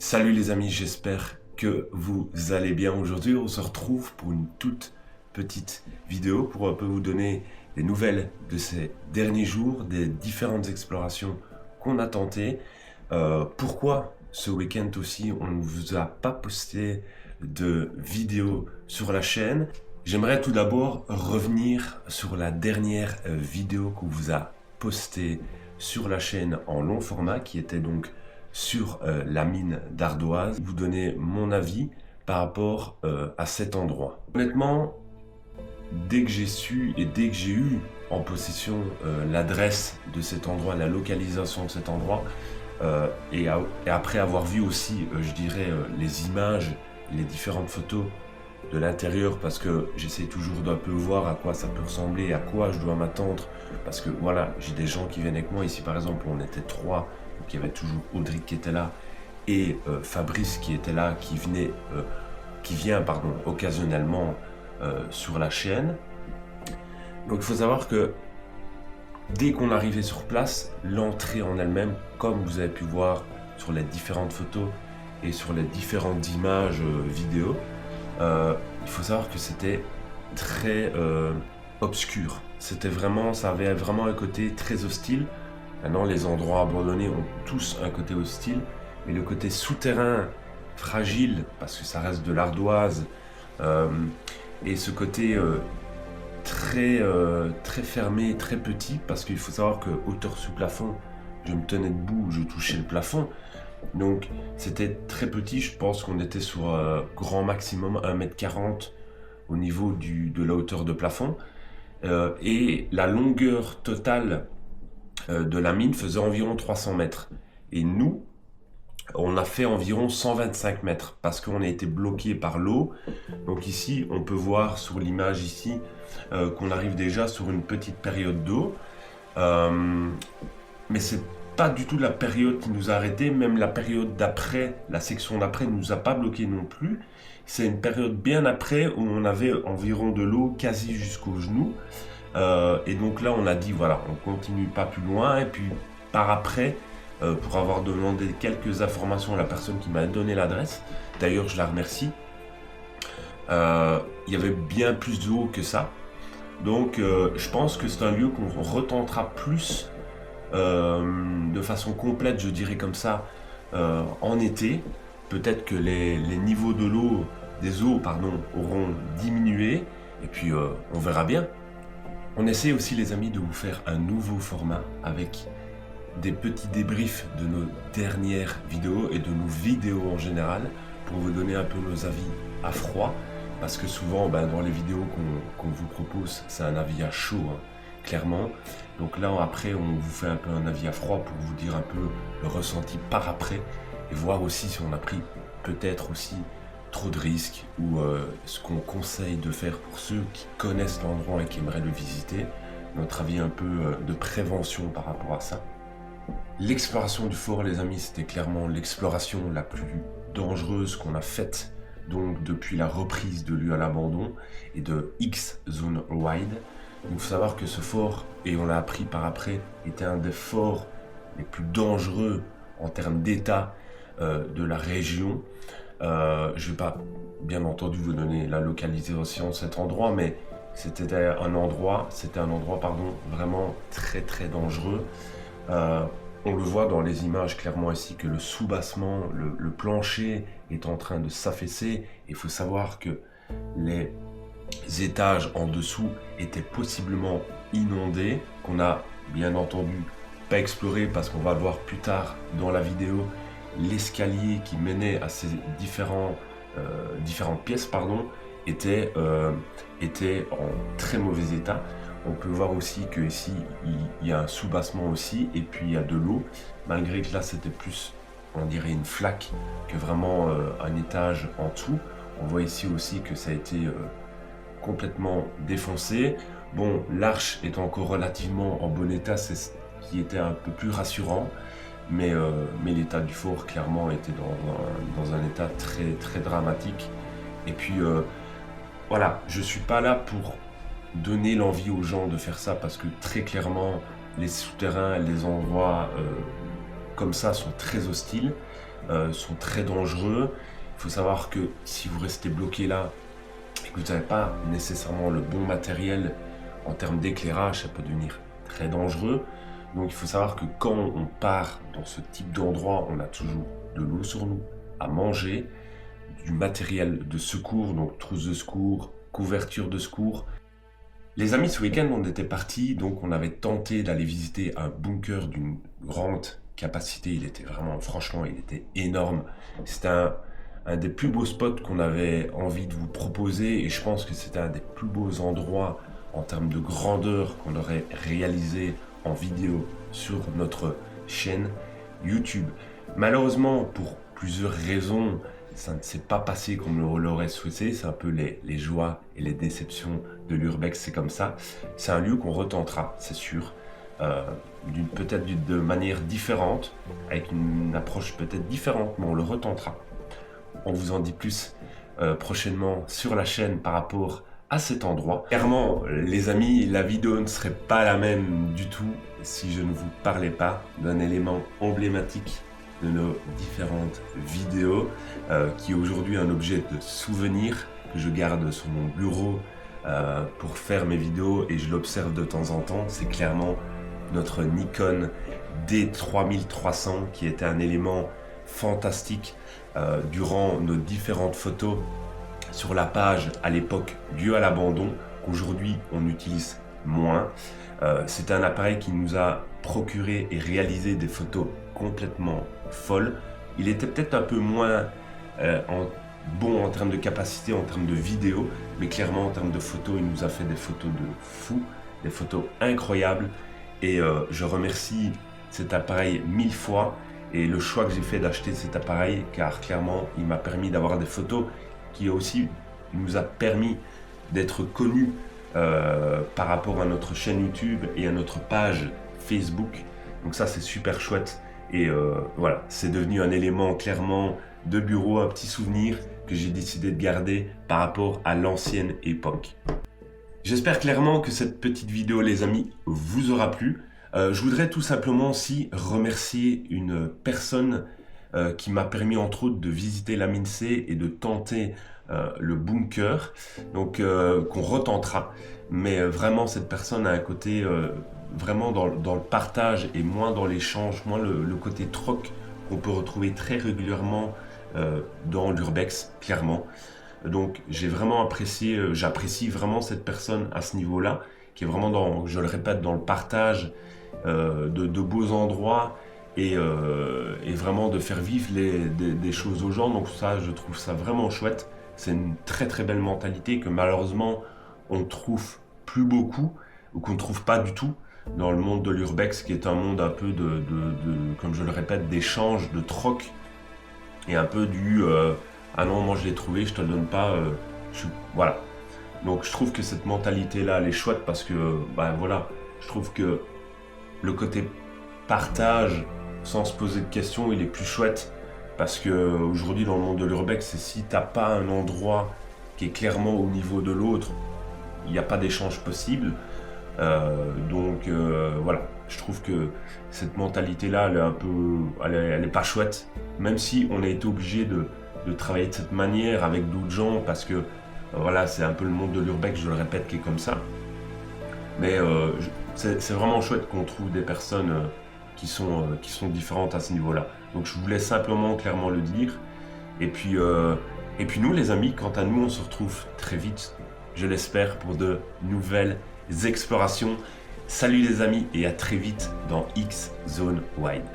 Salut les amis, j'espère que vous allez bien. Aujourd'hui, on se retrouve pour une toute petite vidéo pour un peu vous donner des nouvelles de ces derniers jours, des différentes explorations qu'on a tentées. Pourquoi ce week-end aussi, on ne vous a pas posté de vidéo sur la chaîne. J'aimerais tout d'abord revenir sur la dernière vidéo qu'on vous a postée sur la chaîne en long format, qui était donc sur la mine d'Ardoise, vous donner mon avis par rapport à cet endroit. Honnêtement, dès que j'ai su et dès que j'ai eu en possession l'adresse de cet endroit, la localisation de cet endroit, et après avoir vu aussi, je dirais, les images, les différentes photos de l'intérieur, parce que j'essaie toujours d'un peu voir à quoi ça peut ressembler, à quoi je dois m'attendre, parce que voilà, j'ai des gens qui viennent avec moi. Ici par exemple, on était 3. Donc, il y avait toujours Audric qui était là et Fabrice qui était là, qui vient occasionnellement sur la chaîne. Donc il faut savoir que dès qu'on arrivait sur place, l'entrée en elle-même, comme vous avez pu voir sur les différentes photos et sur les différentes images vidéo, il faut savoir que c'était très obscur. Ça avait vraiment un côté très hostile. Maintenant, les endroits abandonnés ont tous un côté hostile, mais le côté souterrain, fragile, parce que ça reste de l'ardoise, et ce côté très fermé, très petit, parce qu'il faut savoir que hauteur sous plafond, je me tenais debout, je touchais le plafond, donc c'était très petit. Je pense qu'on était sur grand maximum 1,40 m au niveau de la hauteur de plafond, et la longueur totale de la mine faisait environ 300 mètres. Et nous, on a fait environ 125 mètres parce qu'on a été bloqué par l'eau. Donc ici, on peut voir sur l'image ici qu'on arrive déjà sur une petite période d'eau. Mais c'est pas du tout la période qui nous a arrêtés. Même la période d'après, la section d'après, ne nous a pas bloqué non plus. C'est une période bien après où on avait environ de l'eau quasi jusqu'aux genoux. Et donc là on a dit voilà, on continue pas plus loin. Et puis par après, pour avoir demandé quelques informations à la personne qui m'a donné l'adresse, d'ailleurs je la remercie, il y avait bien plus d'eau que ça. Donc je pense que c'est un lieu qu'on retentera plus de façon complète, je dirais comme ça, en été. Peut-être que les niveaux de l'eau, des eaux auront diminué, et puis on verra bien. On essaie aussi les amis de vous faire un nouveau format avec des petits débriefs de nos dernières vidéos et de nos vidéos en général, pour vous donner un peu nos avis à froid, parce que souvent dans les vidéos qu'on vous propose, c'est un avis à chaud, hein, clairement. Donc là après on vous fait un peu un avis à froid pour vous dire un peu le ressenti par après, et voir aussi si on a pris peut-être aussi trop de risques, ou ce qu'on conseille de faire pour ceux qui connaissent l'endroit et qui aimeraient le visiter, notre avis un peu de prévention par rapport à ça. L'exploration du fort les amis, c'était clairement l'exploration la plus dangereuse qu'on a faite donc depuis la reprise de lieu à l'abandon et de X Zone Wide. Il faut savoir que ce fort, et on l'a appris par après, était un des forts les plus dangereux en termes d'état de la région. Je ne vais pas, bien entendu, vous donner la localisation de cet endroit, mais c'était un endroit, vraiment très très dangereux. On le voit dans les images clairement ici que le soubassement, le plancher est en train de s'affaisser. Il faut savoir que les étages en dessous étaient possiblement inondés, qu'on a bien entendu pas exploré, parce qu'on va le voir plus tard dans la vidéo. L'escalier qui menait à ces différentes pièces était en très mauvais état. On peut voir aussi que ici il y a un soubassement aussi, et puis il y a de l'eau, malgré que là c'était plus, on dirait, une flaque que vraiment un étage en dessous. On voit ici aussi que ça a été complètement défoncé. Bon, l'arche est encore relativement en bon état, c'est ce qui était un peu plus rassurant. Mais l'état du fort clairement était dans un état très très dramatique. Et puis voilà, je suis pas là pour donner l'envie aux gens de faire ça, parce que très clairement les souterrains, les endroits comme ça sont très hostiles. sont très dangereux. Il faut savoir que si vous restez bloqué là et que vous n'avez pas nécessairement le bon matériel en termes d'éclairage, ça peut devenir très dangereux. Donc il faut savoir que quand on part dans ce type d'endroit, on a toujours de l'eau sur nous, à manger, du matériel de secours, donc trousse de secours, couverture de secours. Les amis, ce week-end, on était partis, donc on avait tenté d'aller visiter un bunker d'une grande capacité. Il était vraiment, franchement, il était énorme. C'était un des plus beaux spots qu'on avait envie de vous proposer et je pense que c'était un des plus beaux endroits en termes de grandeur qu'on aurait réalisé en vidéo sur notre chaîne YouTube. Malheureusement, pour plusieurs raisons, ça ne s'est pas passé comme on l'aurait souhaité. C'est un peu les joies et les déceptions de l'Urbex, c'est comme ça. C'est un lieu qu'on retentera, c'est sûr, peut-être de manière différente, avec une approche peut-être différente, mais on le retentera. On vous en dit plus prochainement sur la chaîne par rapport à cet endroit. Clairement, les amis, la vidéo ne serait pas la même du tout si je ne vous parlais pas d'un élément emblématique de nos différentes vidéos qui est aujourd'hui un objet de souvenir que je garde sur mon bureau pour faire mes vidéos et je l'observe de temps en temps. C'est clairement notre Nikon D3300 qui était un élément fantastique durant nos différentes photos sur la page à l'époque due à l'abandon qu'aujourd'hui on utilise moins. C'est un appareil qui nous a procuré et réalisé des photos complètement folles. Il était peut-être un peu moins bon en termes de capacité, en termes de vidéo, mais clairement en termes de photos, il nous a fait des photos de fou, des photos incroyables et je remercie cet appareil 1000 fois et le choix que j'ai fait d'acheter cet appareil car clairement il m'a permis d'avoir des photos qui aussi nous a permis d'être connus par rapport à notre chaîne YouTube et à notre page Facebook. Donc ça c'est super chouette et voilà, c'est devenu un élément clairement de bureau, un petit souvenir que j'ai décidé de garder par rapport à l'ancienne époque. J'espère clairement que cette petite vidéo les amis vous aura plu. Je voudrais tout simplement aussi remercier une personne qui m'a permis entre autres de visiter la mine C et de tenter le bunker, donc qu'on retentera. Mais vraiment cette personne a un côté vraiment dans le partage et moins dans l'échange, moins le côté troc qu'on peut retrouver très régulièrement dans l'Urbex, clairement. Donc j'ai vraiment apprécié, j'apprécie vraiment cette personne à ce niveau-là, qui est vraiment dans, je le répète, dans le partage de beaux endroits et vraiment de faire vivre des choses aux gens. Donc ça, je trouve ça vraiment chouette. C'est une très très belle mentalité que malheureusement on ne trouve plus beaucoup ou qu'on ne trouve pas du tout dans le monde de l'Urbex, qui est un monde un peu comme je le répète, d'échange, de troc et un peu du ah non, moi je l'ai trouvé, je te le donne pas, voilà. Donc je trouve que cette mentalité là elle est chouette parce que bah voilà, je trouve que le côté partage sans se poser de questions il est plus chouette parce que aujourd'hui dans le monde de l'Urbex, c'est si t'as pas un endroit qui est clairement au niveau de l'autre, il n'y a pas d'échange possible. Donc voilà, je trouve que cette mentalité là elle est un peu, elle est pas chouette, même si on a été obligé de travailler de cette manière avec d'autres gens parce que voilà, c'est un peu le monde de l'Urbex, je le répète, qui est comme ça. Mais c'est vraiment chouette qu'on trouve des personnes qui sont différentes à ce niveau-là. Donc je voulais simplement clairement le dire. Et puis nous les amis, quant à nous, on se retrouve très vite, je l'espère, pour de nouvelles explorations. Salut les amis et à très vite dans X Zone Wide.